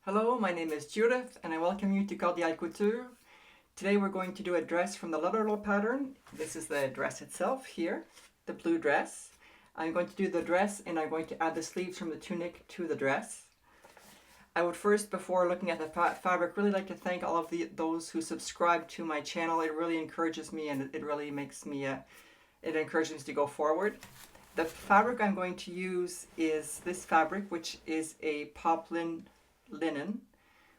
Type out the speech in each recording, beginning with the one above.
Hello, my name is Judith and I welcome you to Cordial Couture. Today we're going to do a dress from the Lutterloh pattern. This is the dress itself here, the blue dress. I'm going to do the dress and I'm going to add the sleeves from the tunic to the dress. I would first, before looking at the fabric, really like to thank all of those who subscribe to my channel. It really encourages me and it really makes me, it encourages me to go forward. The fabric I'm going to use is this fabric, which is a poplin linen,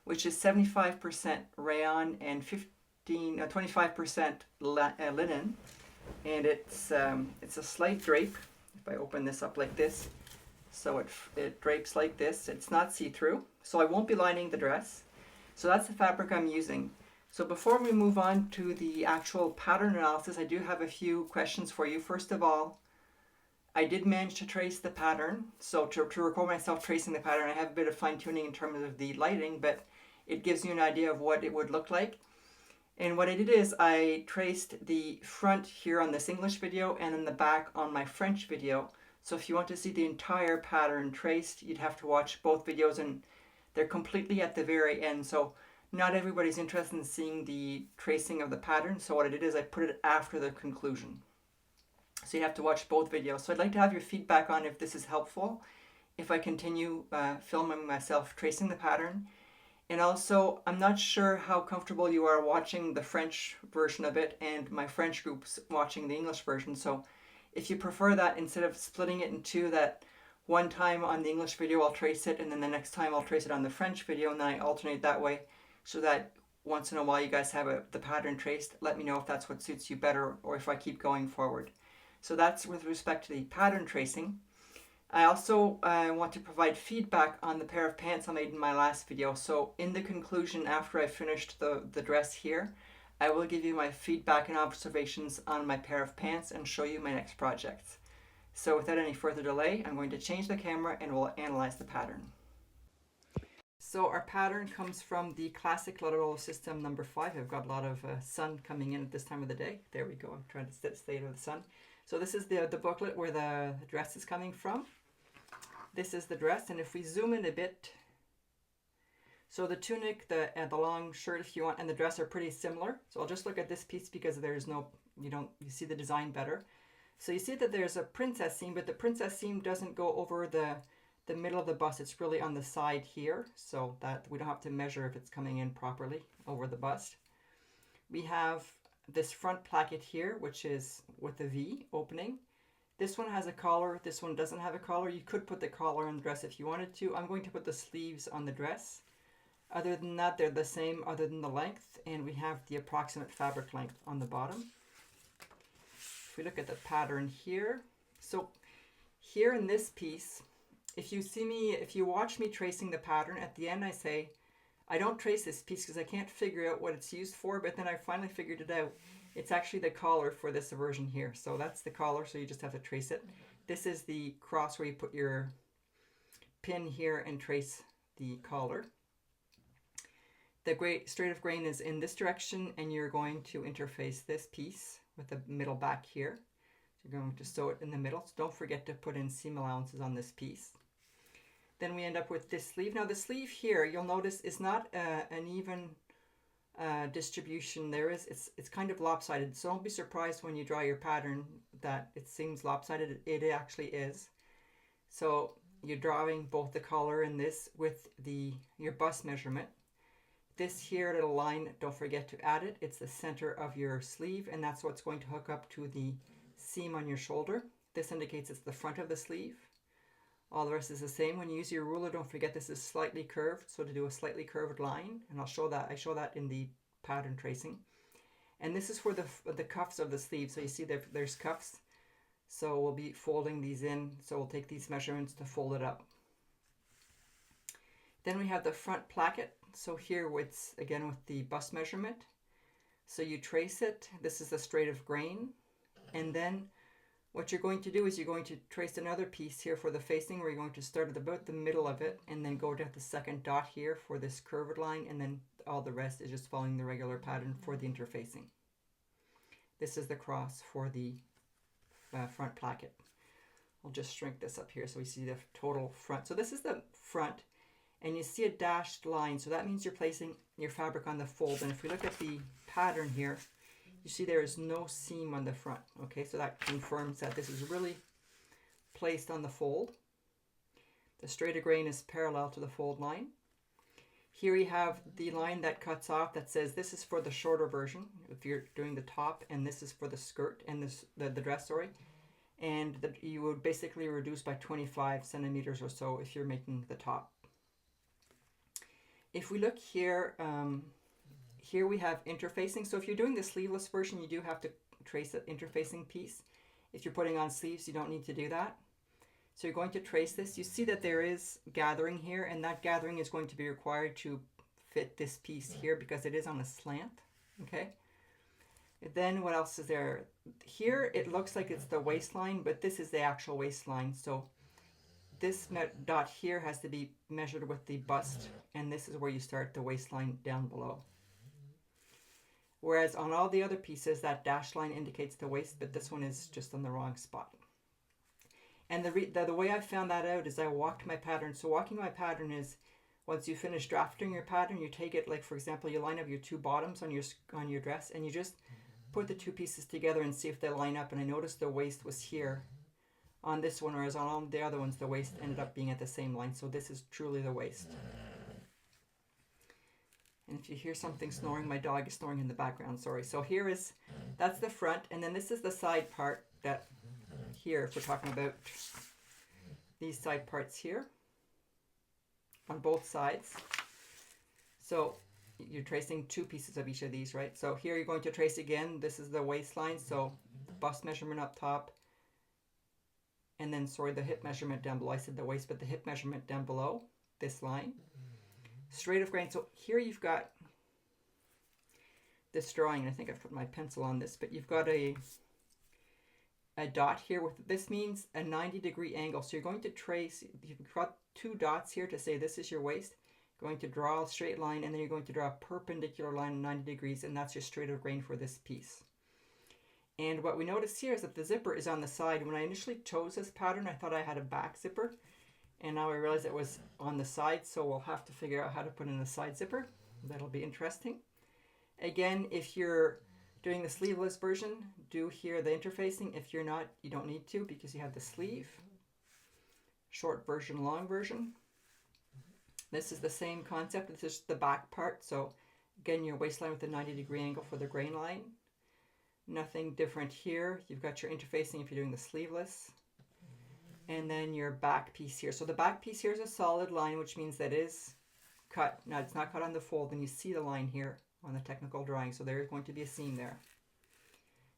which is 75% rayon and 25% linen, and it's a slight drape. If I open this up like this, so it drapes like this. It's not see-through, so I won't be lining the dress. So that's the fabric I'm using. So before we move on to the actual pattern analysis, I do have a few questions for you. First of all, I did manage to trace the pattern, so to record myself tracing the pattern, I have a bit of fine tuning in terms of the lighting, but it gives you an idea of what it would look like. And what I did is I traced the front here on this English video and then the back on my French video. So if you want to see the entire pattern traced, you'd have to watch both videos, and they're completely at the very end. So not everybody's interested in seeing the tracing of the pattern. So what I did is I put it after the conclusion. So you have to watch both videos. So I'd like to have your feedback on if this is helpful, if I continue filming myself tracing the pattern. And also, I'm not sure how comfortable you are watching the French version of it and my French group's watching the English version. So if you prefer that, instead of splitting it in two, that one time on the English video I'll trace it and then the next time I'll trace it on the French video, and then I alternate that way so that once in a while you guys have the pattern traced. Let me know if that's what suits you better or if I keep going forward. So that's with respect to the pattern tracing. I also want to provide feedback on the pair of pants I made in my last video. So in the conclusion, after I finished the dress here, I will give you my feedback and observations on my pair of pants and show you my next project. So without any further delay, I'm going to change the camera and we'll analyze the pattern. So our pattern comes from the classic Lutterloh system number 5. I've got a lot of sun coming in at this time of the day. There we go. I'm trying to stay out of the sun. So this is the booklet where the dress is coming from. This is the dress, and if we zoom in a bit, so the tunic, the long shirt if you want, and the dress are pretty similar. So I'll just look at this piece because there's no, you see the design better. So you see that there's a princess seam, but the princess seam doesn't go over the middle of the bust. It's really on the side here, so that we don't have to measure if it's coming in properly over the bust. We have this front placket here, which is with a V opening. This one has a collar, this one doesn't have a collar. You could put the collar on the dress if you wanted to. I'm going to put the sleeves on the dress. Other than that, they're the same other than the length, and we have the approximate fabric length on the bottom. If we look at the pattern here, so here in this piece, if you watch me tracing the pattern, at the end I say, I don't trace this piece because I can't figure out what it's used for, but then I finally figured it out. It's actually the collar for this version here. So that's the collar, so you just have to trace it. This is the cross where you put your pin here and trace the collar. The straight of grain is in this direction, and you're going to interface this piece with the middle back here. So you're going to sew it in the middle. So don't forget to put in seam allowances on this piece. Then we end up with this sleeve. Now the sleeve here, you'll notice, is not an even distribution. It's kind of lopsided. So don't be surprised when you draw your pattern that it seems lopsided. It actually is. So you're drawing both the collar and this with your bust measurement. This here little line, don't forget to add it. It's the center of your sleeve, and that's what's going to hook up to the seam on your shoulder. This indicates it's the front of the sleeve. All the rest is the same. When you use your ruler, don't forget this is slightly curved, so to do a slightly curved line, and I show that in the pattern tracing. And this is for the cuffs of the sleeve. So you see there's cuffs. So we'll be folding these in. So we'll take these measurements to fold it up. Then we have the front placket. So here it's again with the bust measurement. So you trace it. This is the straight of grain, and then what you're going to do is you're going to trace another piece here for the facing, where you're going to start at about the middle of it and then go to the second dot here for this curved line, and then all the rest is just following the regular pattern for the interfacing. This is the cross for the front placket. I'll just shrink this up here so we see the total front. So this is the front, and you see a dashed line, so that means you're placing your fabric on the fold. And if we look at the pattern here, you see there is no seam on the front. Okay, so that confirms that this is really placed on the fold. The straight of grain is parallel to the fold line. Here you have the line that cuts off that says this is for the shorter version if you're doing the top, and this is for the skirt and the dress, sorry. And you would basically reduce by 25 centimeters or so if you're making the top. If we look here, here we have interfacing. So if you're doing the sleeveless version, you do have to trace the interfacing piece. If you're putting on sleeves, you don't need to do that. So you're going to trace this. You see that there is gathering here, and that gathering is going to be required to fit this piece here because it is on a slant. Okay. Then what else is there? Here it looks like it's the waistline, but this is the actual waistline. So this dot here has to be measured with the bust, and this is where you start the waistline down below. Whereas on all the other pieces, that dashed line indicates the waist, but this one is just on the wrong spot. And the way I found that out is I walked my pattern. So walking my pattern is, once you finish drafting your pattern, you take it, like for example, you line up your two bottoms on your dress, and you just put the two pieces together and see if they line up. And I noticed the waist was here on this one, whereas on all the other ones, the waist ended up being at the same line. So this is truly the waist. And if you hear something snoring, my dog is snoring in the background, sorry. So that's the front, and then this is the side part that here, if we're talking about these side parts here on both sides. So you're tracing two pieces of each of these, right? So here you're going to trace again, this is the waistline, so bust measurement up top, and then, sorry, the hip measurement down below. I said the waist, but the hip measurement down below, this line. Straight of grain. So here you've got this drawing. I think I've put my pencil on this, but you've got a dot here. This means a 90-degree angle. So you're going to trace, you've got two dots here to say this is your waist. You're going to draw a straight line, and then you're going to draw a perpendicular line of 90 degrees, and that's your straight of grain for this piece. And what we notice here is that the zipper is on the side. When I initially chose this pattern, I thought I had a back zipper, and now I realize it was on the side, so we'll have to figure out how to put in a side zipper. That'll be interesting. Again, if you're doing the sleeveless version, do here the interfacing. If you're not, you don't need to because you have the sleeve. Short version, long version. This is the same concept. This is the back part. So again, your waistline with a 90-degree angle for the grain line. Nothing different here. You've got your interfacing if you're doing the sleeveless. And then your back piece here. So the back piece here is a solid line, which means that is cut. Now it's not cut on the fold, and you see the line here on the technical drawing. So there's going to be a seam there.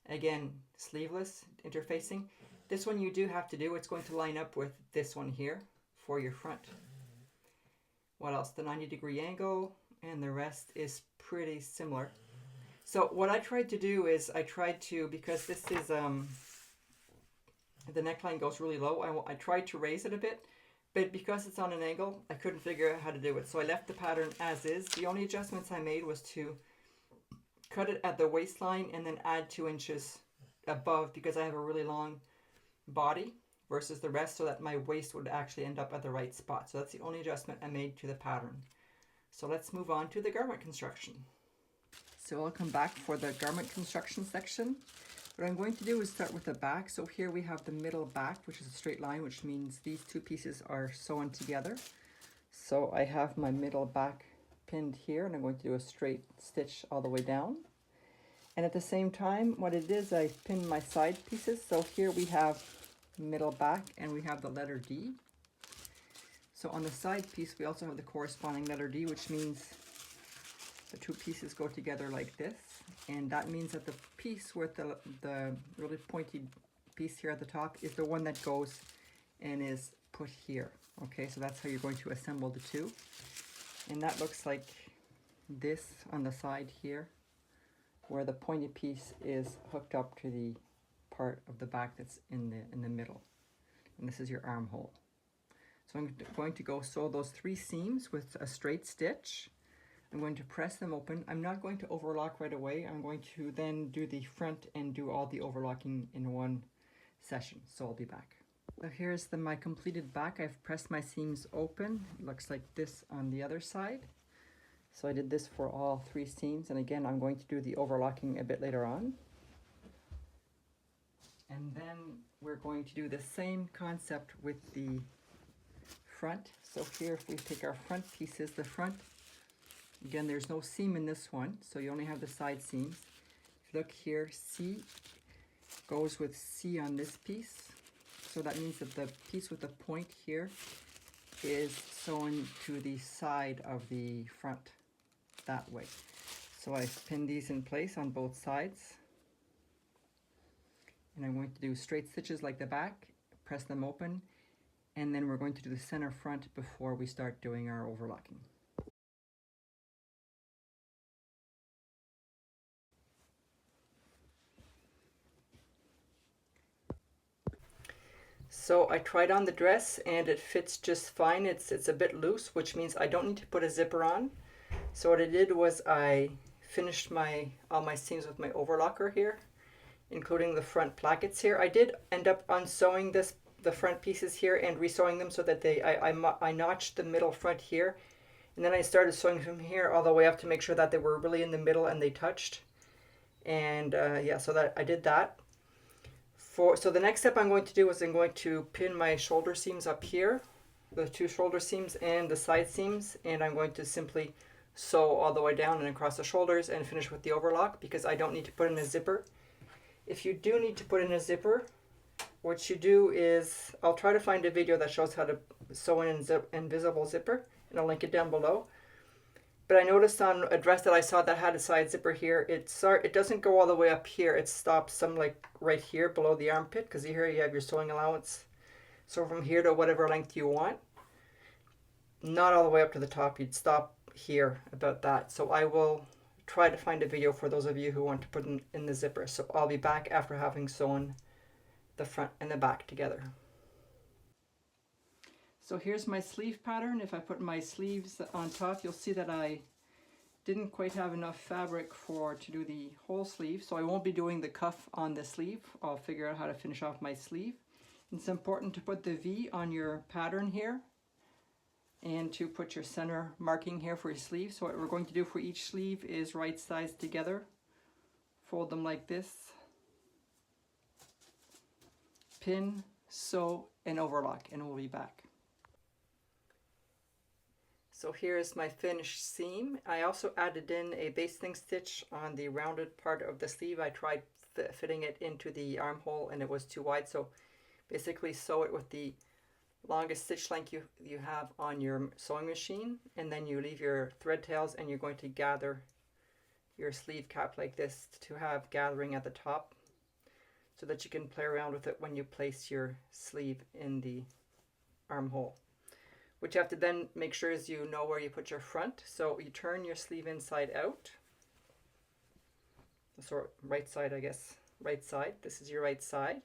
Again, sleeveless, interfacing. This one you do have to do. It's going to line up with this one here for your front. What else? The 90-degree angle, and the rest is pretty similar. So what I tried to do is because this is, the neckline goes really low, I tried to raise it a bit, but because it's on an angle, I couldn't figure out how to do it. So I left the pattern as is. The only adjustments I made was to cut it at the waistline and then add 2 inches above because I have a really long body versus the rest, so that my waist would actually end up at the right spot. So that's the only adjustment I made to the pattern. So let's move on to the garment construction. So I'll come back for the garment construction section. What I'm going to do is start with the back. So here we have the middle back, which is a straight line, which means these two pieces are sewn together. So I have my middle back pinned here, and I'm going to do a straight stitch all the way down. And at the same time, what it is, I pin my side pieces. So here we have middle back, and we have the letter D. So on the side piece, we also have the corresponding letter D, which means the two pieces go together like this. And that means that the piece with the really pointy piece here at the top is the one that goes and is put here. Okay, so that's how you're going to assemble the two. And that looks like this on the side here, where the pointy piece is hooked up to the part of the back that's in the middle. And this is your armhole. So I'm going to go sew those 3 seams with a straight stitch. I'm going to press them open. I'm not going to overlock right away. I'm going to then do the front and do all the overlocking in one session. So I'll be back. So here's my completed back. I've pressed my seams open. It looks like this on the other side. So I did this for all 3 seams, and again I'm going to do the overlocking a bit later on. And then we're going to do the same concept with the front. So here, if we take our front pieces, the front, again there's no seam in this one, so you only have the side seams. If you look here, C goes with C on this piece. So that means that the piece with the point here is sewn to the side of the front that way. So I pin these in place on both sides. And I'm going to do straight stitches like the back, press them open, and then we're going to do the center front before we start doing our overlocking. So I tried on the dress and it fits just fine. It's a bit loose, which means I don't need to put a zipper on. So what I did was I finished all my seams with my overlocker here, including the front plackets here. I did end up unsewing the front pieces here and resewing them so that I notched the middle front here, and then I started sewing from here all the way up to make sure that they were really in the middle and they touched. And yeah, so that I did that. So the next step I'm going to do is I'm going to pin my shoulder seams up here, the 2 shoulder seams and the side seams, and I'm going to simply sew all the way down and across the shoulders and finish with the overlock, because I don't need to put in a zipper. If you do need to put in a zipper, what you do is, I'll try to find a video that shows how to sew in an invisible zipper, and I'll link it down below. But I noticed on a dress that I saw that had a side zipper here, it doesn't go all the way up here. It stops some like right here below the armpit, because here you have your sewing allowance. So from here to whatever length you want, not all the way up to the top, you'd stop here about that. So I will try to find a video for those of you who want to put in the zipper. So I'll be back after having sewn the front and the back together. So here's my sleeve pattern. If I put my sleeves on top, you'll see that I didn't quite have enough fabric to do the whole sleeve, so I won't be doing the cuff on the sleeve. I'll figure out how to finish off my sleeve. It's important to put the V on your pattern here and to put your center marking here for your sleeve. So what we're going to do for each sleeve is right sides together, fold them like this, pin, sew, and overlock, and we'll be back. So here's my finished seam. I also added in a basting stitch on the rounded part of the sleeve. I tried fitting it into the armhole and it was too wide, so basically sew it with the longest stitch length you have on your sewing machine, and then you leave your thread tails and you're going to gather your sleeve cap like this to have gathering at the top so that you can play around with it when you place your sleeve in the armhole. What you have to then make sure is you know where you put your front. So you turn your sleeve inside out. So right side, I guess, right side. This is your right side.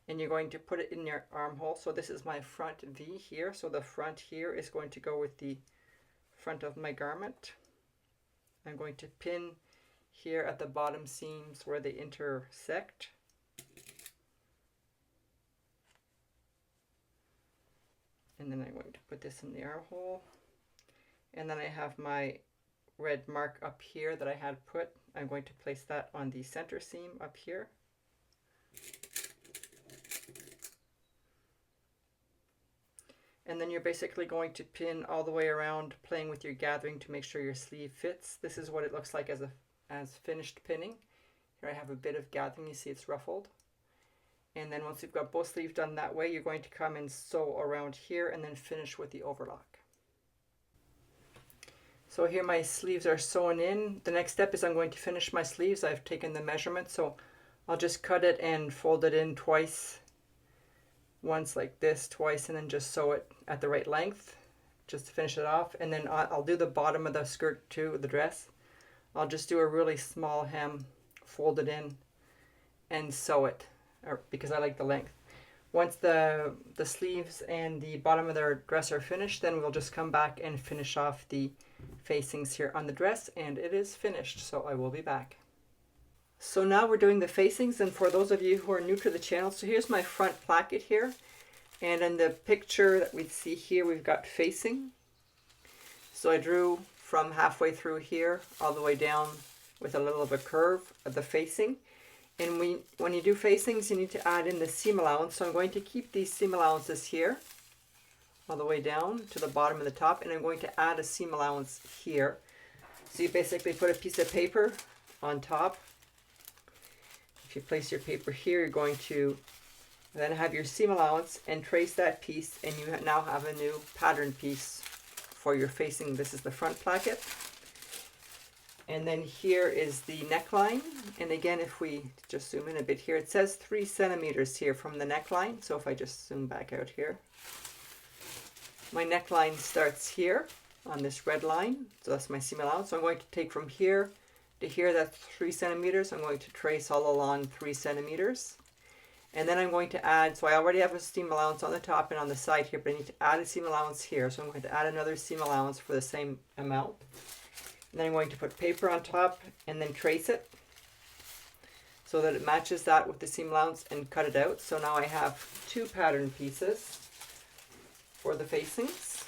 And you're going to put it in your armhole. So this is my front V here. So the front here is going to go with the front of my garment. I'm going to pin here at the bottom seams where they intersect. And then I'm going to put this in the armhole. And then I have my red mark up here that I had put. I'm going to place that on the center seam up here. And then you're basically going to pin all the way around, playing with your gathering to make sure your sleeve fits. This is what it looks like as finished pinning. Here I have a bit of gathering, you see it's ruffled. And then once you've got both sleeves done that way, you're going to come and sew around here and then finish with the overlock. So here my sleeves are sewn in. The next step is I'm going to finish my sleeves. I've taken the measurement, so I'll just cut it and fold it in twice. Once like this, twice, and then just sew it at the right length just to finish it off. And then I'll do the bottom of the skirt too, the dress. I'll just do a really small hem, fold it in, and sew it, because I like the length. Once the sleeves and the bottom of their dress are finished, then we'll just come back and finish off the facings here on the dress, and it is finished, so I will be back. So now we're doing the facings, and for those of you who are new to the channel, so here's my front placket here. And in the picture that we see here, we've got facing. So I drew from halfway through here all the way down with a little of a curve of the facing. And when you do facings, you need to add in the seam allowance. So I'm going to keep these seam allowances here all the way down to the bottom and the top, and I'm going to add a seam allowance here. So you basically put a piece of paper on top. If you place your paper here, you're going to then have your seam allowance and trace that piece, and you now have a new pattern piece for your facing. This is the front placket. And then here is the neckline. And again, if we just zoom in a bit here, it says 3 centimeters here from the neckline. So if I just zoom back out here, my neckline starts here on this red line. So that's my seam allowance. So I'm going to take from here to here, that's 3 centimeters. I'm going to trace all along 3 centimeters. And then I'm going to add, so I already have a seam allowance on the top and on the side here, but I need to add a seam allowance here. So I'm going to add another seam allowance for the same amount. And then I'm going to put paper on top and then trace it so that it matches that with the seam allowance and cut it out. So now I have 2 pattern pieces for the facings.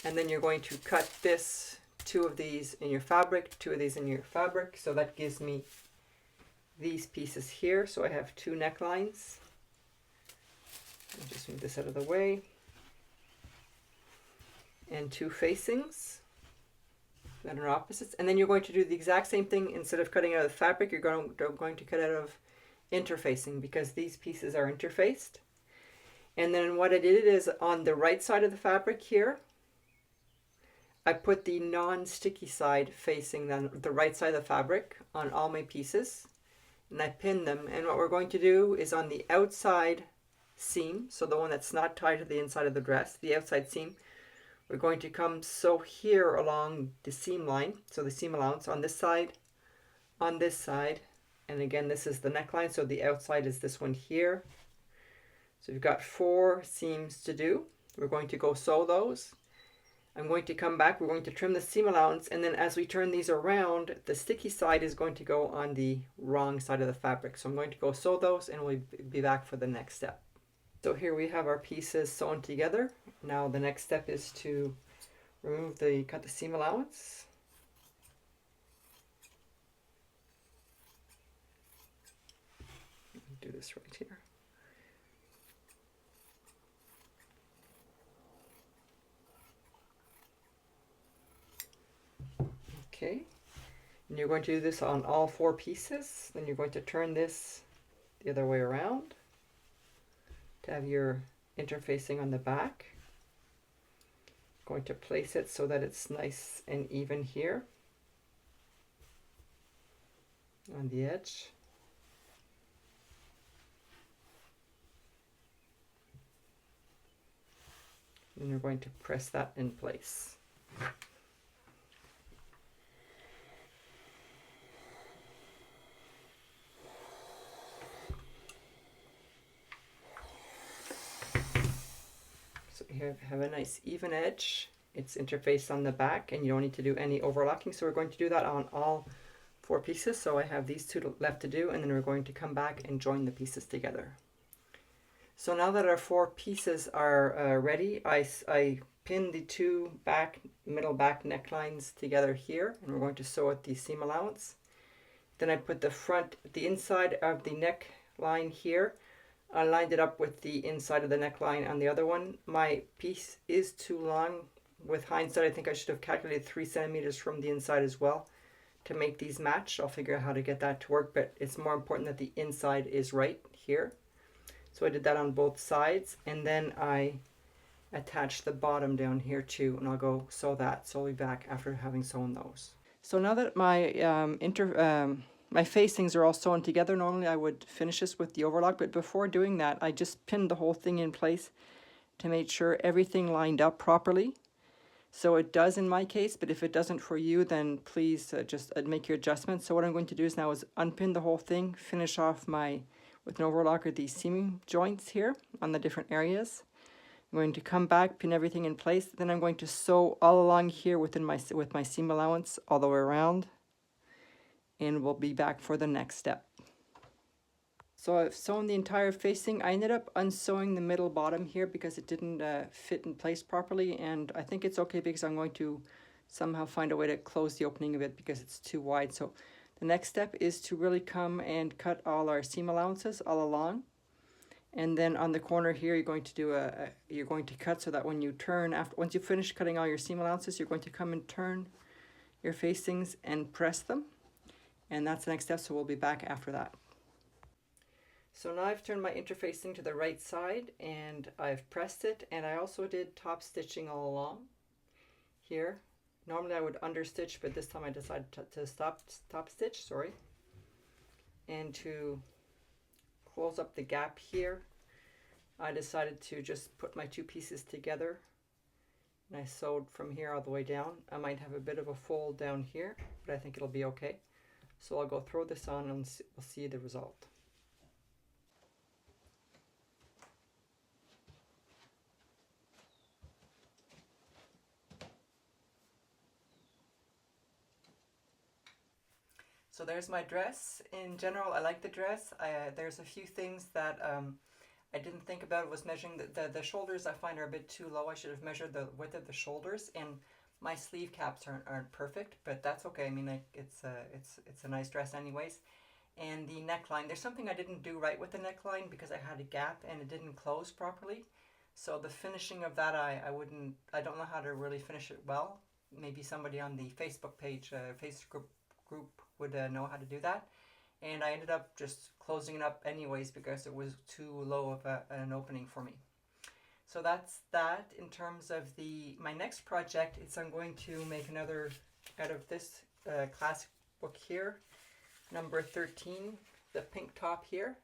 And then you're going to cut this, 2 of these in your fabric, 2 of these in your fabric. So that gives me these pieces here. So I have 2 necklines. I'll just move this out of the way. And 2 facings that are opposites. And then you're going to do the exact same thing. Instead of cutting out of the fabric, you're going to cut out of interfacing, because these pieces are interfaced. And then what I did is on the right side of the fabric here, I put the non-sticky side facing the right side of the fabric on all my pieces, and I pinned them. And what we're going to do is on the outside seam, so the one that's not tied to the inside of the dress, the outside seam, we're going to come sew here along the seam line, so the seam allowance on this side, and again this is the neckline, so the outside is this one here. So we've got 4 seams to do. We're going to go sew those. I'm going to come back, we're going to trim the seam allowance, and then as we turn these around, the sticky side is going to go on the wrong side of the fabric. So I'm going to go sew those, and we'll be back for the next step. So here we have our pieces sewn together. Now the next step is to cut the seam allowance. Do this right here. Okay, and you're going to do this on all 4 pieces. Then you're going to turn this the other way around to have your interfacing on the back. Going to place it so that it's nice and even here on the edge. And you're going to press that in place. You have a nice even edge. It's interfaced on the back, and you don't need to do any overlocking. So we're going to do that on all 4 pieces. So I have these 2 left to do, and then we're going to come back and join the pieces together. So now that our 4 pieces are ready, I pinned the 2 middle back necklines together here, and we're going to sew at the seam allowance. Then I put the inside of the neckline here. I lined it up with the inside of the neckline on the other one. My piece is too long. With hindsight, I think I should have calculated 3 centimeters from the inside as well to make these match. I'll figure out how to get that to work, but it's more important that the inside is right here. So I did that on both sides, and then I attached the bottom down here too, and I'll go sew that. So I'll be back after having sewn those. So now that my facings are all sewn together, normally I would finish this with the overlock, but before doing that, I just pinned the whole thing in place to make sure everything lined up properly. So it does in my case, but if it doesn't for you, then please just make your adjustments. So what I'm going to do is now is unpin the whole thing, finish off with an overlocker these seam joints here on the different areas. I'm going to come back, pin everything in place, then I'm going to sew all along here with my seam allowance all the way around, and we'll be back for the next step. So I've sewn the entire facing. I ended up unsewing the middle bottom here because it didn't fit in place properly, and I think it's okay because I'm going to somehow find a way to close the opening of it because it's too wide. So the next step is to really come and cut all our seam allowances all along. And then on the corner here, you're going to do you're going to cut so that when you turn, once you finish cutting all your seam allowances, you're going to come and turn your facings and press them. And that's the next step, so we'll be back after that. So now I've turned my interfacing to the right side and I've pressed it, and I also did top stitching all along here. Normally I would understitch, but this time I decided to stop stitch, sorry. And to close up the gap here, I decided to just put my two pieces together, and I sewed from here all the way down. I might have a bit of a fold down here, but I think it'll be okay. So I'll go throw this on and we'll see the result. So there's my dress. In general, I like the dress. There's a few things that I didn't think about. Was measuring the shoulders. I find are a bit too low. I should have measured the width of the shoulders, and my sleeve caps aren't perfect, but that's okay. I mean, it's a nice dress anyways. And the neckline, there's something I didn't do right with the neckline because I had a gap and it didn't close properly. So the finishing of that, I don't know how to really finish it well. Maybe somebody on the Facebook page, Facebook group would know how to do that. And I ended up just closing it up anyways because it was too low of an opening for me. So that's that. In terms of my next project, I'm going to make another out of this classic book here, number 13, the pink top here.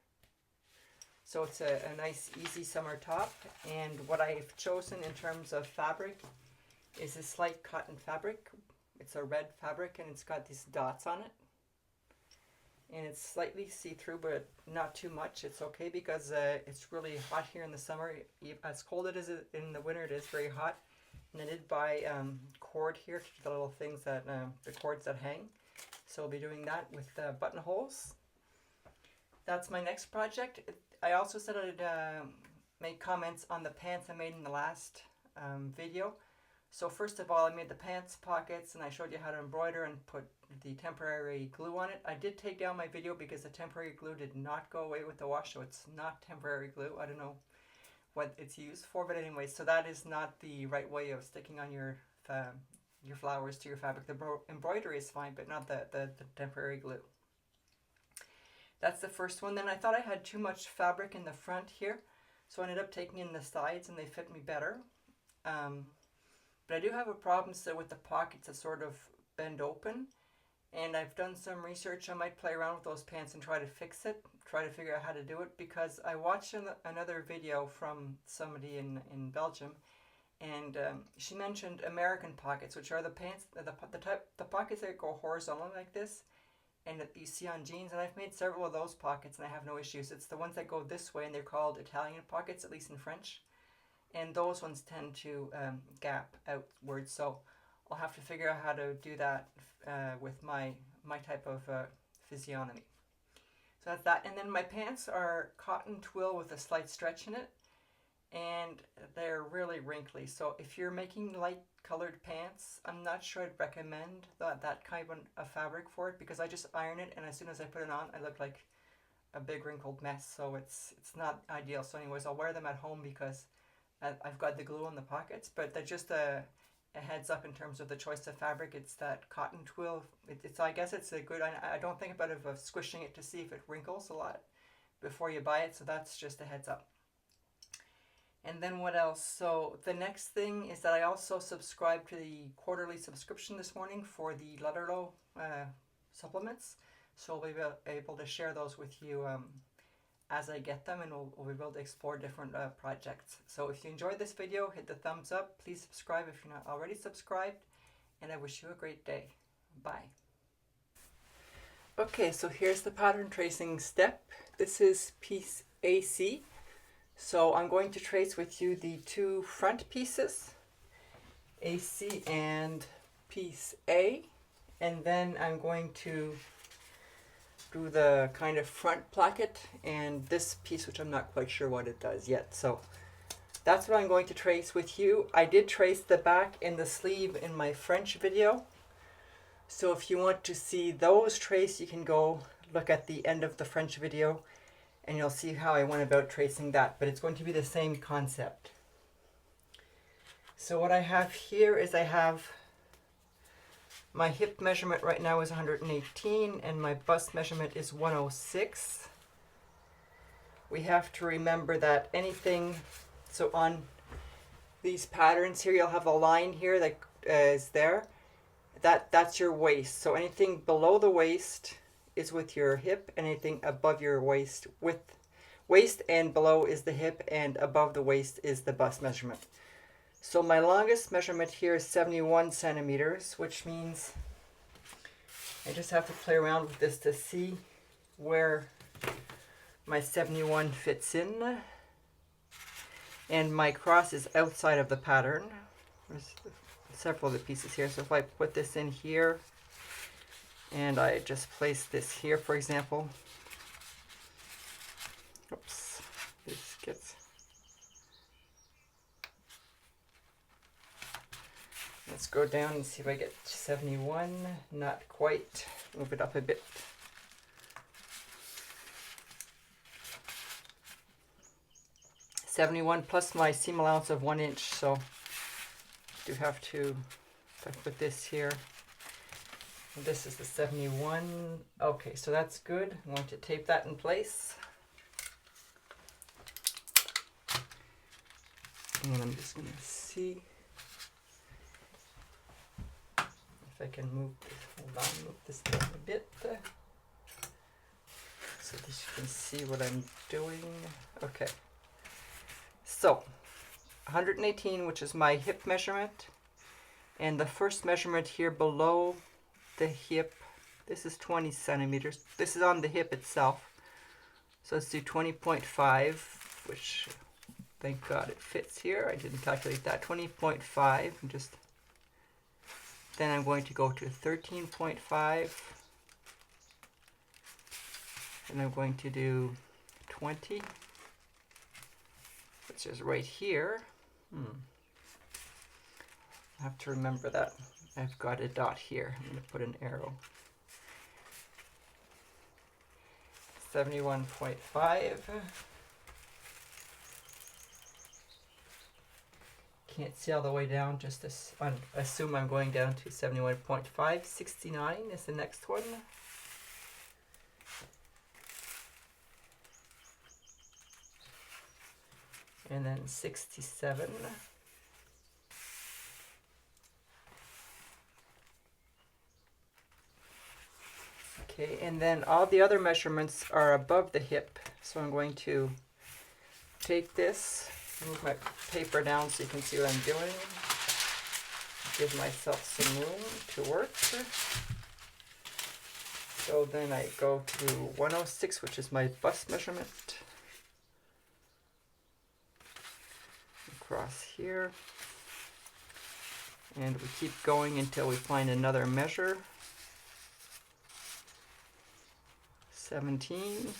So it's a nice easy summer top, and what I've chosen in terms of fabric is a slight cotton fabric. It's a red fabric and it's got these dots on it. And it's slightly see-through, but not too much. It's okay because it's really hot here in the summer. As cold as it is in the winter, it is very hot. And I did buy cord here to do the little things that, the cords that hang. So I'll be doing that with buttonholes. That's my next project. I also said I'd make comments on the pants I made in the last video. So first of all, I made the pants pockets and I showed you how to embroider and put the temporary glue on it. I did take down my video because the temporary glue did not go away with the wash, so it's not temporary glue. I don't know what it's used for, but anyway, so that is not the right way of sticking on your flowers to your fabric. The embroidery is fine, but not the temporary glue. That's the first one. Then I thought I had too much fabric in the front here, so I ended up taking in the sides and they fit me better. But I do have a problem still with the pockets that sort of bend open, and I've done some research. I might play around with those pants and try to fix it, try to figure out how to do it, because I watched another video from somebody in Belgium, and she mentioned American pockets, which are the pants, the pockets that go horizontal like this, and that you see on jeans, and I've made several of those pockets and I have no issues. It's the ones that go this way, and they're called Italian pockets, at least in French. And those ones tend to gap outwards, so I'll have to figure out how to do that with my type of physiognomy. So that's that. And then my pants are cotton twill with a slight stretch in it, and they're really wrinkly. So if you're making light colored pants, I'm not sure I'd recommend that kind of fabric for it, because I just iron it, and as soon as I put it on, I look like a big wrinkled mess. So it's not ideal. So anyways, I'll wear them at home because I've got the glue on the pockets, but they're just a heads up in terms of the choice of fabric. It's that cotton twill. I guess it's a good, I don't think about it of squishing it to see if it wrinkles a lot before you buy it, so that's just a heads up. And then what else? So the next thing is that I also subscribed to the quarterly subscription this morning for the Lutterloh supplements, so I'll be able to share those with you as I get them, and we'll be able to explore different projects. So if you enjoyed this video, hit the thumbs up. Please subscribe if you're not already subscribed, and I wish you a great day. Bye. Okay, so here's the pattern tracing step. This is piece AC. So I'm going to trace with you the two front pieces, AC and piece A, and then I'm going to through the kind of front placket and this piece, which I'm not quite sure what it does yet. So that's what I'm going to trace with you. I did trace the back and the sleeve in my French video. So if you want to see those traced, you can go look at the end of the French video and you'll see how I went about tracing that. But it's going to be the same concept. So what I have here is I have my hip measurement right now is 118 and my bust measurement is 106. We have to remember that anything, so on these patterns here, you'll have a line here that is there. That's your waist. So anything below the waist is with your hip, anything above your waist with waist and below is the hip, and above the waist is the bust measurement. So my longest measurement here is 71 centimeters, which means I just have to play around with this to see where my 71 fits in. And my cross is outside of the pattern. There's several of the pieces here. So if I put this in here and I just place this here, for example. Oops, this gets... Let's go down and see if I get 71. Not quite. Move it up a bit. $71 plus my seam allowance of 1 inch. So I do have to, if I put this here, and this is the 71. Okay, so that's good. I'm going to tape that in place. And I'm just going to see I can move this down a bit so that you can see what I'm doing. Okay, so 118, which is my hip measurement, and the first measurement here below the hip, this is 20 centimeters. This is on the hip itself, so let's do 20.5, which thank God it fits here. I didn't calculate that. 20.5, and just then I'm going to go to 13.5, and I'm going to do 20, which is right here. I have to remember that I've got a dot here. I'm going to put an arrow. 71.5. Can't see all the way down, just assume I'm going down to 71.5. 69 is the next one. And then 67. Okay, and then all the other measurements are above the hip. So I'm going to take this, move my paper down so you can see what I'm doing. Give myself some room to work. So then I go to 106, which is my bust measurement. Across here. And we keep going until we find another measure. 17.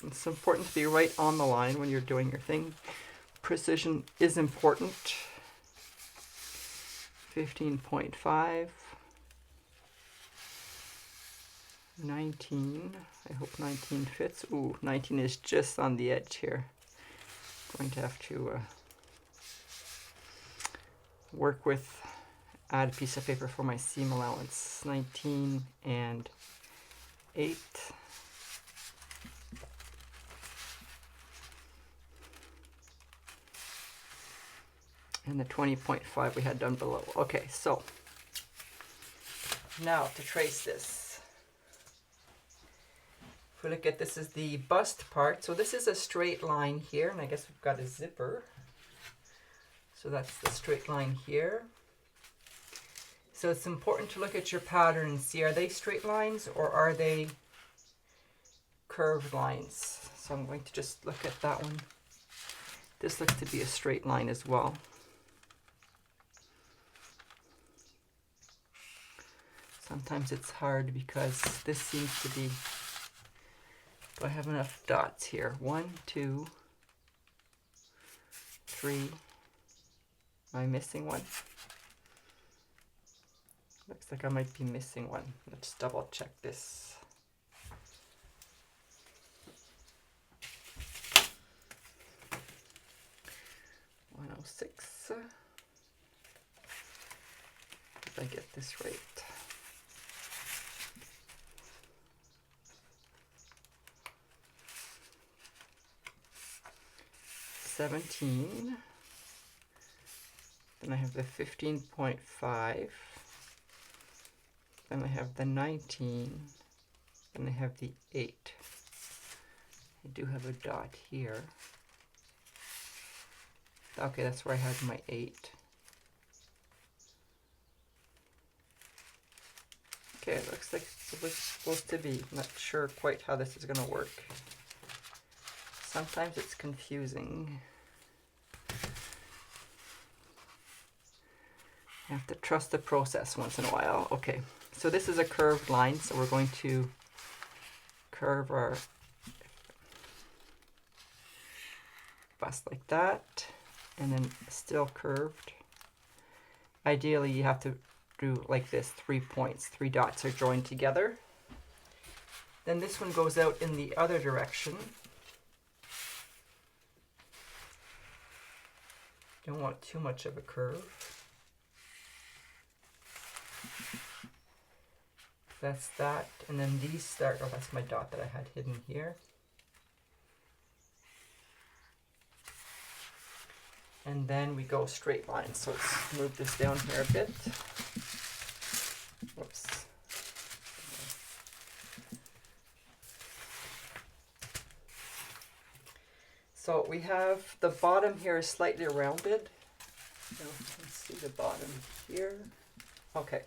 It's important to be right on the line when you're doing your thing. Precision is important. 15.5. 19. I hope 19 fits. Ooh, 19 is just on the edge here. Going to have to work with, add a piece of paper for my seam allowance. 19 and 8. And the 20.5 we had done below. Okay, so now to trace this. If we look at this is the bust part. So this is a straight line here, and I guess we've got a zipper. So that's the straight line here. So it's important to look at your pattern and see, are they straight lines or are they curved lines? So I'm going to just look at that one. This looks to be a straight line as well. Sometimes it's hard because this seems to be, do I have enough dots here? 1, 2, 3. Am I missing one? Looks like I might be missing one. Let's double check this. $106. If I get this right. $17. Then I have the 15.5. Then I have the 19. And I have the 8. I do have a dot here. Okay, that's where I had my 8. Okay, it looks like it was supposed to be. I'm not sure quite how this is going to work. Sometimes it's confusing. You have to trust the process once in a while. Okay, so this is a curved line, so we're going to curve our bust like that, and then still curved. Ideally, you have to do like this, 3 points, 3 dots are joined together. Then this one goes out in the other direction. Don't want too much of a curve. That's that, and then these start, oh, that's my dot that I had hidden here. And then we go straight lines. So let's move this down here a bit. Whoops. So we have the bottom here is slightly rounded. So let's see the bottom here. Okay.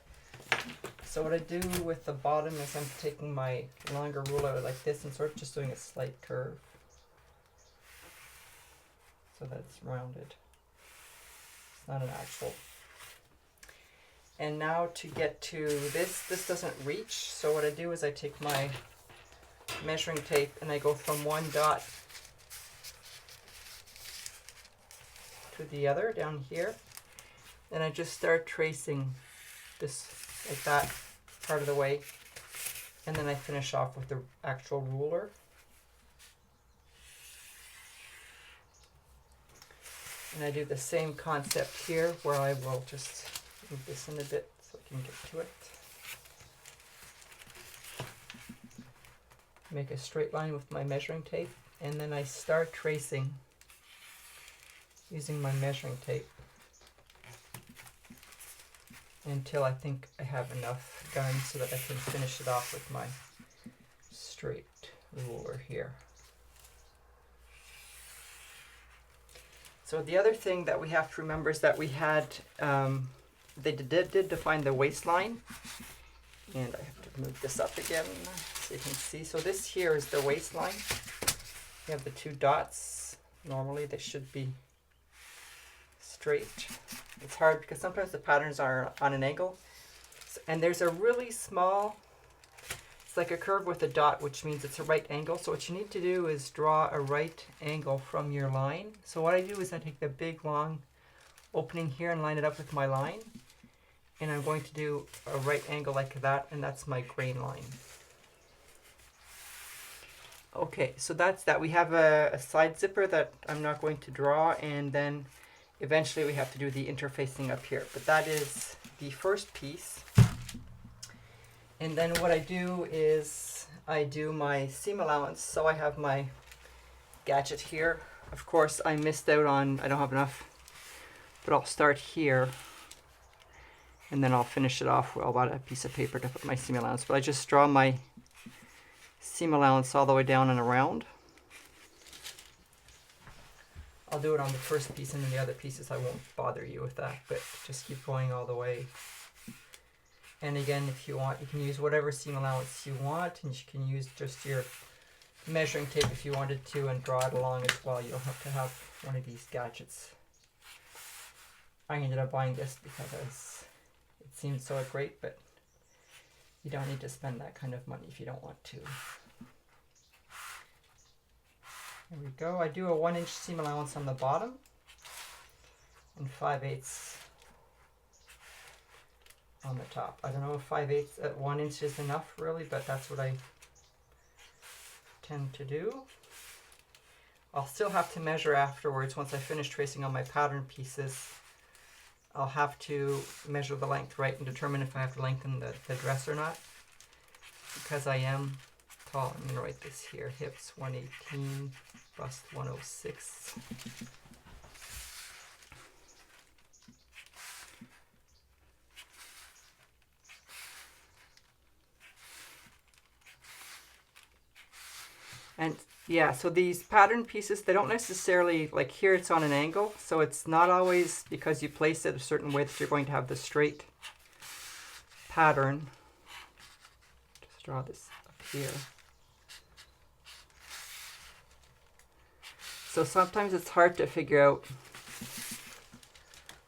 So what I do with the bottom is I'm taking my longer ruler like this and sort of just doing a slight curve. So that's rounded. It's not an actual. And now to get to this doesn't reach. So what I do is I take my measuring tape and I go from one dot to the other down here. And I just start tracing this like that part of the way. And then I finish off with the actual ruler. And I do the same concept here where I will just move this in a bit so I can get to it. Make a straight line with my measuring tape, and then I start tracing using my measuring tape until I think I have enough done so that I can finish it off with my straight ruler here. So the other thing that we have to remember is that we had, they did define the waistline, and I have to move this up again so you can see. So this here is the waistline. You have the 2 dots. Normally they should be straight. It's hard because sometimes the patterns are on an angle. And there's a really small, it's like a curve with a dot, which means it's a right angle. So what you need to do is draw a right angle from your line. So what I do is I take the big long opening here and line it up with my line. And I'm going to do a right angle like that, and that's my grain line. Okay, so that's that. We have a side zipper that I'm not going to draw, and then eventually we have to do the interfacing up here. But that is the first piece. And then what I do is I do my seam allowance. So I have my gadget here. Of course, I missed out on, I don't have enough, but I'll start here. And then I'll finish it off with about a piece of paper to put my seam allowance. But I just draw my seam allowance all the way down and around. I'll do it on the first piece, and then the other pieces I won't bother you with that, but just keep going all the way. And again, if you want, you can use whatever seam allowance you want, and you can use just your measuring tape if you wanted to, and draw it along as well. You don't have to have one of these gadgets. I ended up buying this because it seemed so great, but you don't need to spend that kind of money if you don't want to. There we go. I do a 1-inch seam allowance on the bottom and 5/8 on the top. I don't know if 5/8 at 1 inch is enough really, but that's what I tend to do. I'll still have to measure afterwards. Once I finish tracing on my pattern pieces, I'll have to measure the length right and determine if I have to lengthen the dress or not. Because I am tall, I'm going to write this here, hips 118, bust 106. And yeah, so these pattern pieces, they don't necessarily, like here it's on an angle, so it's not always because you place it a certain way that you're going to have the straight pattern. Just draw this up here. So sometimes it's hard to figure out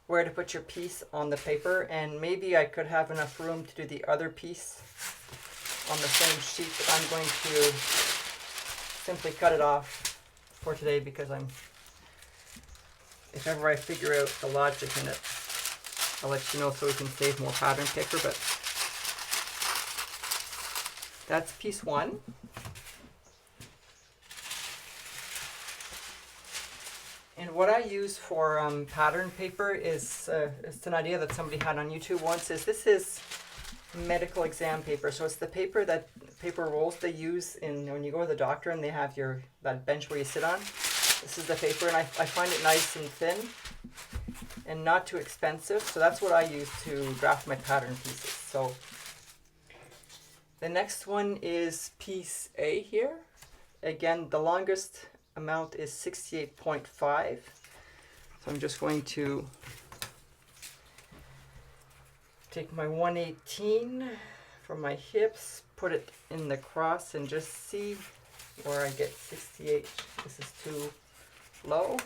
where to put your piece on the paper, and maybe I could have enough room to do the other piece on the same sheet, but I'm going to simply cut it off for today because if ever I figure out the logic in it, I'll let you know so we can save more pattern paper. But that's piece 1. And what I use for pattern paper is it's an idea that somebody had on YouTube once. This is medical exam paper. So it's the paper paper rolls they use when you go to the doctor and they have that bench where you sit on. This is the paper, and I find it nice and thin and not too expensive. So that's what I use to draft my pattern pieces. So the next one is piece A here. Again, the longest amount is 68.5. So I'm just going to take my 118 from my hips, put it in the cross, and just see where I get 68. This is too low.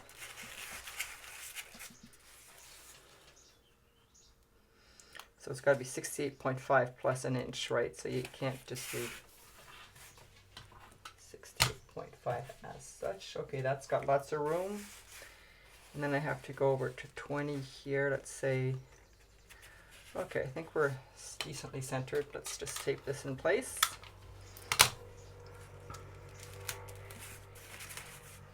So it's got to be 68.5 plus an inch, right? So you can't just do 68.5 as such. Okay, that's got lots of room. And then I have to go over to 20 here. Let's say, okay, I think we're decently centered. Let's just tape this in place.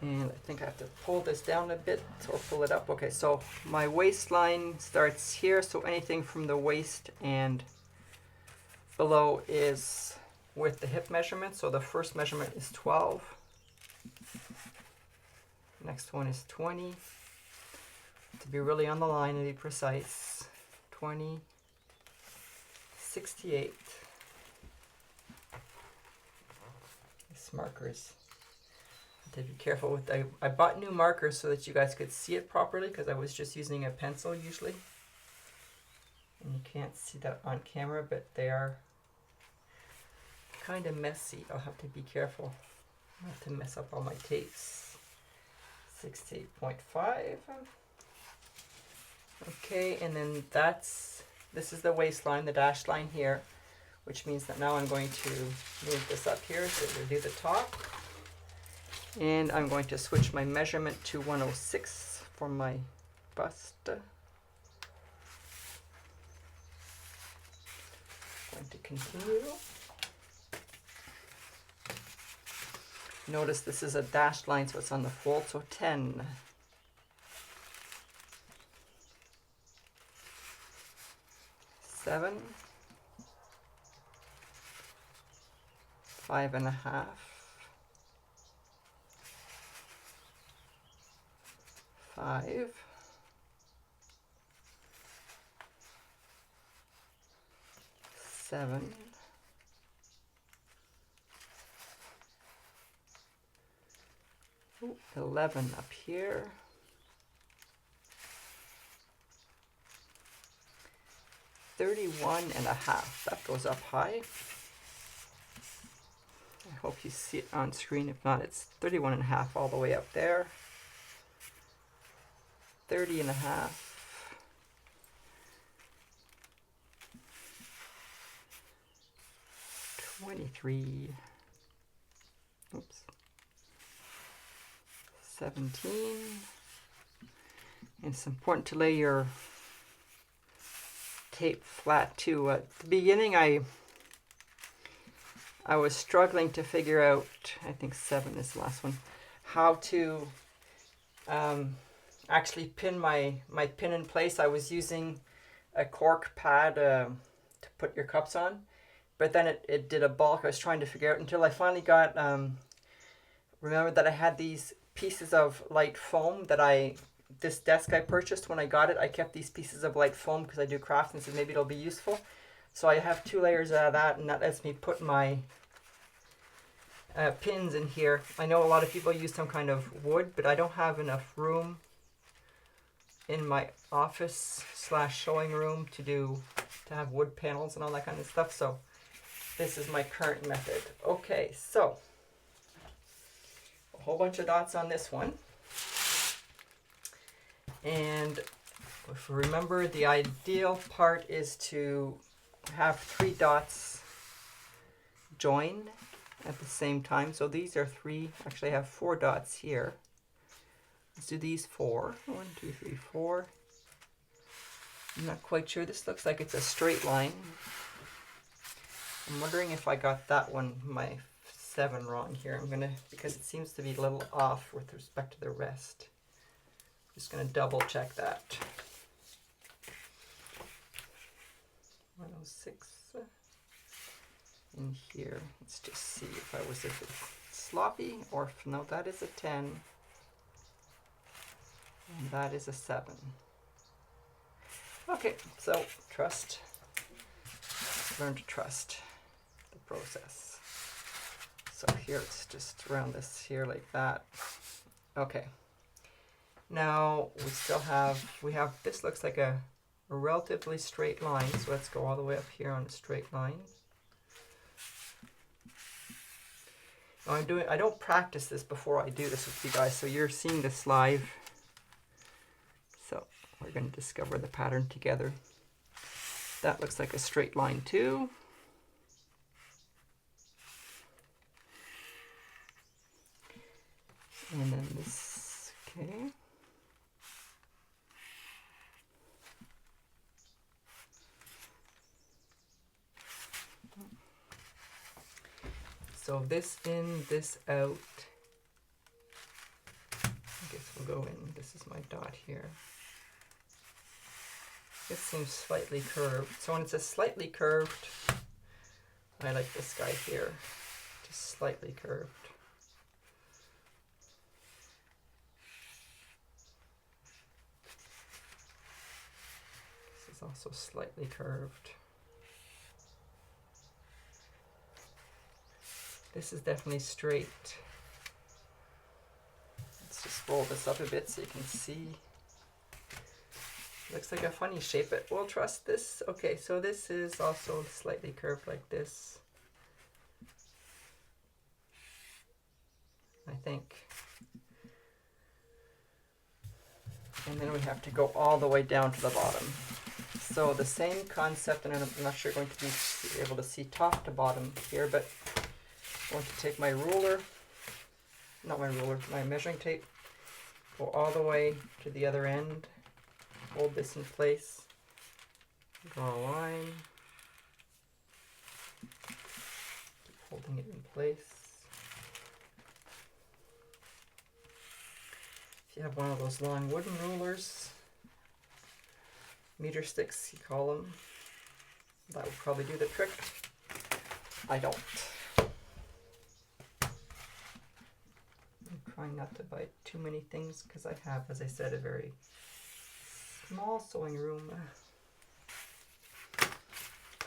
And I think I have to pull this down a bit or pull it up. Okay, so my waistline starts here. So anything from the waist and below is with the hip measurement. So the first measurement is 12. Next one is 20. To be really on the line and be precise, 20, 68. These markers, I have to be careful with. I bought new markers so that you guys could see it properly, because I was just using a pencil usually. And you can't see that on camera, but they are kind of messy. I'll have to be careful not to mess up all my tapes. 68.5. Okay, and then this is the waistline, the dashed line here, which means that now I'm going to move this up here to do the top. And I'm going to switch my measurement to 106 for my bust. Going to continue. Notice this is a dashed line, so it's on the fold, so 10. 7, 5.5, 5, 7, 11 up here. 31.5. That goes up high. I hope you see it on screen. If not, it's 31.5 all the way up there. 30.5. 23, oops, 17. And it's important to lay your tape flat too. At the beginning, I was struggling to figure out, I think 7 is the last one, how to actually pin my pin in place. I was using a cork pad to put your cups on, but then it did a bulk. I was trying to figure out until I finally got, remember that I had these pieces of light foam that this desk I purchased when I got it. I kept these pieces of light foam because I do crafts and said maybe it'll be useful. So I have 2 layers of that, and that lets me put my pins in here. I know a lot of people use some kind of wood, but I don't have enough room in my office / showing room to have wood panels and all that kind of stuff. So this is my current method. Okay, so a whole bunch of dots on this one. And if you remember, the ideal part is to have 3 dots join at the same time. So these are 3, actually I have 4 dots here. Let's do these 4. 1, 2, 3, 4. I'm not quite sure. This looks like it's a straight line. I'm wondering if I got that one, my 7, wrong here. Because it seems to be a little off with respect to the rest. Just going to double check that. 106 in here. Let's just see if I was a bit sloppy, or if no, that is a 10 and that is a 7. Okay, so trust. Learn to trust the process. So here it's just around this here like that. Okay. Now we have this looks like a relatively straight line, so let's go all the way up here on a straight line. Now I don't practice this before I do this with you guys, so you're seeing this live. So we're going to discover the pattern together. That looks like a straight line too. And then this, okay. So this in, this out. I guess we'll go in. This is my dot here. This seems slightly curved. So when it's a slightly curved, I like this guy here, just slightly curved. This is also slightly curved. This is definitely straight. Let's just roll this up a bit so you can see. Looks like a funny shape, but we'll trust this. Okay, so this is also slightly curved like this, I think. And then we have to go all the way down to the bottom. So the same concept, and I'm not sure going to be able to see top to bottom here, but I'm going to take my ruler, my measuring tape, go all the way to the other end, hold this in place, draw a line, keep holding it in place. If you have one of those long wooden rulers, meter sticks you call them, that would probably do the trick. I don't. I'm trying not to buy too many things because I have, as I said, a very small sewing room.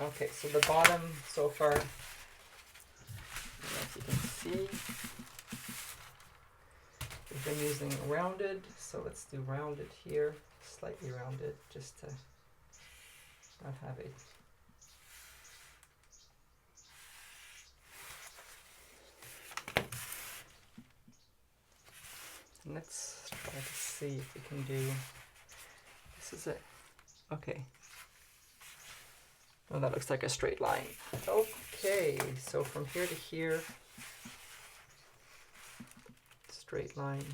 Okay, so the bottom so far, as you can see, we've been using rounded, so let's do rounded here, slightly rounded, just to not have it. Let's try to see if we can do, this is it, okay. Oh, that looks like a straight line. Okay, so from here to here, straight line.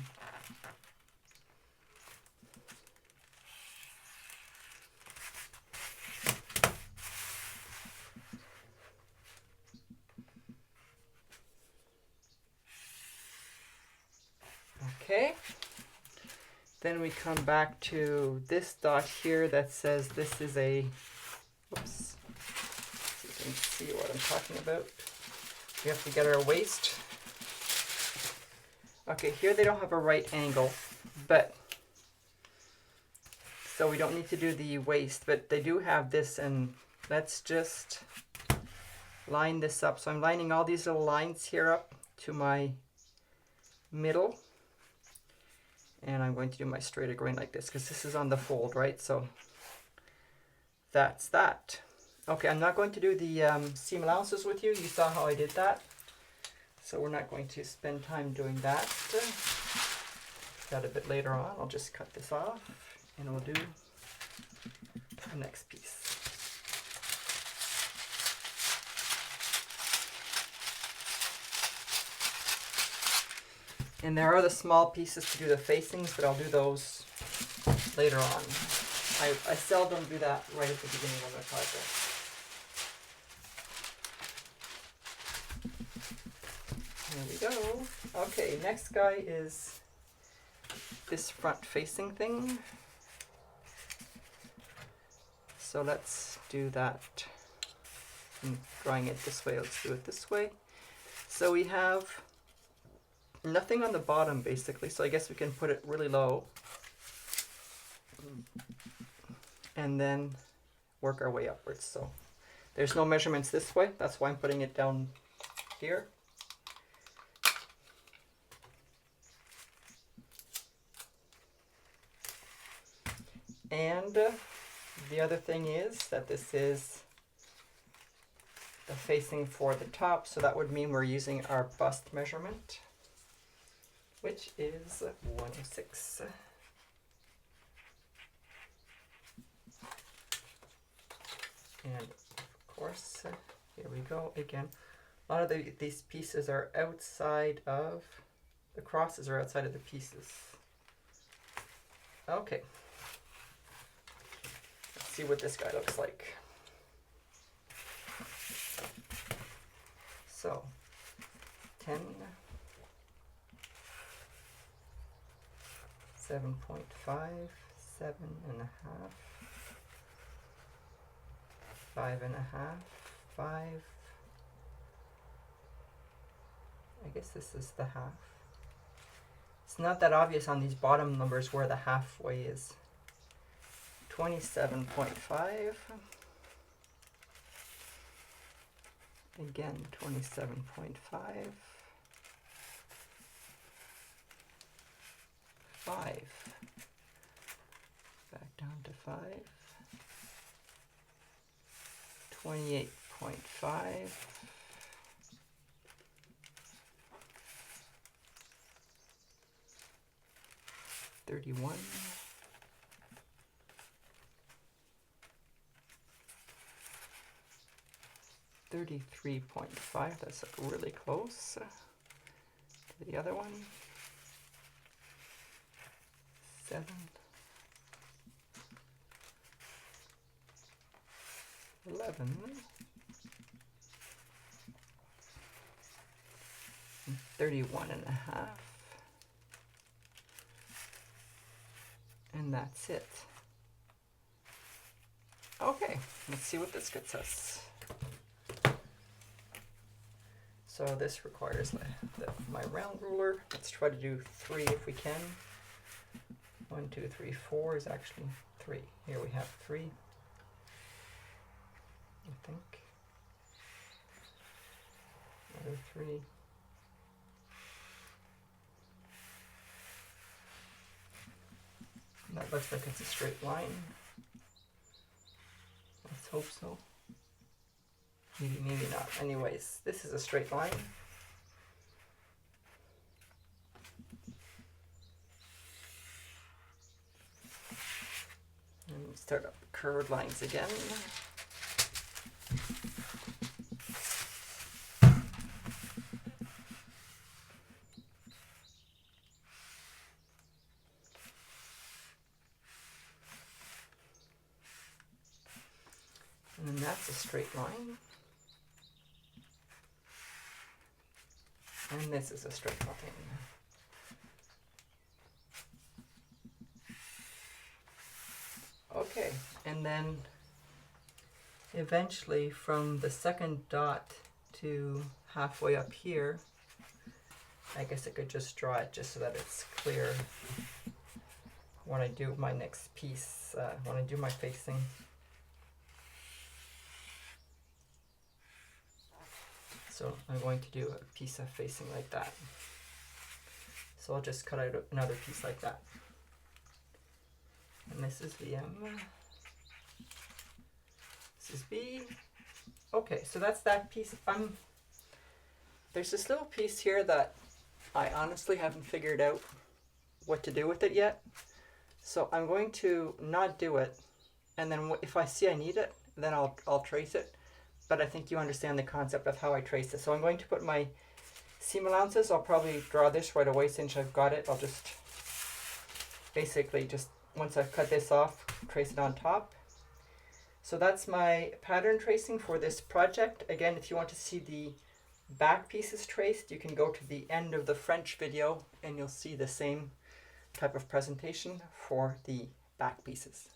Okay, then we come back to this dot here that says this is a, whoops, so you can see what I'm talking about. We have to get our waist. Okay, here they don't have a right angle, but, so we don't need to do the waist, but they do have this, and let's just line this up. So I'm lining all these little lines here up to my middle. And I'm going to do my straighter grain like this because this is on the fold, right? So that's that. Okay, I'm not going to do the seam allowances with you. You saw how I did that. So we're not going to spend time doing that. That a bit later on. I'll just cut this off and we'll do the next piece. And there are the small pieces to do the facings, but I'll do those later on. I seldom do that right at the beginning of my project. There we go. Okay, next guy is this front facing thing. So let's do that. I'm drawing it this way, let's do it this way. So we have nothing on the bottom basically, so I guess we can put it really low and then work our way upwards. So there's no measurements this way, that's why I'm putting it down here. And the other thing is that this is the facing for the top, so that would mean we're using our bust measurement, which is 106. And of course, here we go again. A lot of these pieces are outside of, the crosses are outside of the pieces. Okay. Let's see what this guy looks like. So, 10. 7.5, 7.5, 5.5, 5. I guess this is the half. It's not that obvious on these bottom numbers where the halfway is. 27.5. Again, 27.5. 5. Back down to 5. 28.5. 31. 33.5. That's really close to the other one. 7. 11. And 31.5. And that's it. Okay, let's see what this gets us. So this requires my round ruler. Let's try to do 3 if we can. 1, 2, 3, 4 is actually 3. Here we have 3, I think. Another 3. That looks like it's a straight line. Let's hope so. Maybe, maybe not. Anyways, this is a straight line. And start up the curved lines again. And then that's a straight line. And this is a straight line. Okay, and then eventually from the second dot to halfway up here, I guess I could just draw it just so that it's clear when I do my next piece, when I do my facing. So I'm going to do a piece of facing like that. So I'll just cut out another piece like that. And this is VM. This is B. Okay, so that's that piece. There's this little piece here that I honestly haven't figured out what to do with it yet. So I'm going to not do it, and then if I see I need it, then I'll trace it. But I think you understand the concept of how I trace it. So I'm going to put my seam allowances. I'll probably draw this right away since I've got it. I'll just basically just, once I've cut this off, trace it on top. So that's my pattern tracing for this project. Again, if you want to see the back pieces traced, you can go to the end of the French video and you'll see the same type of presentation for the back pieces.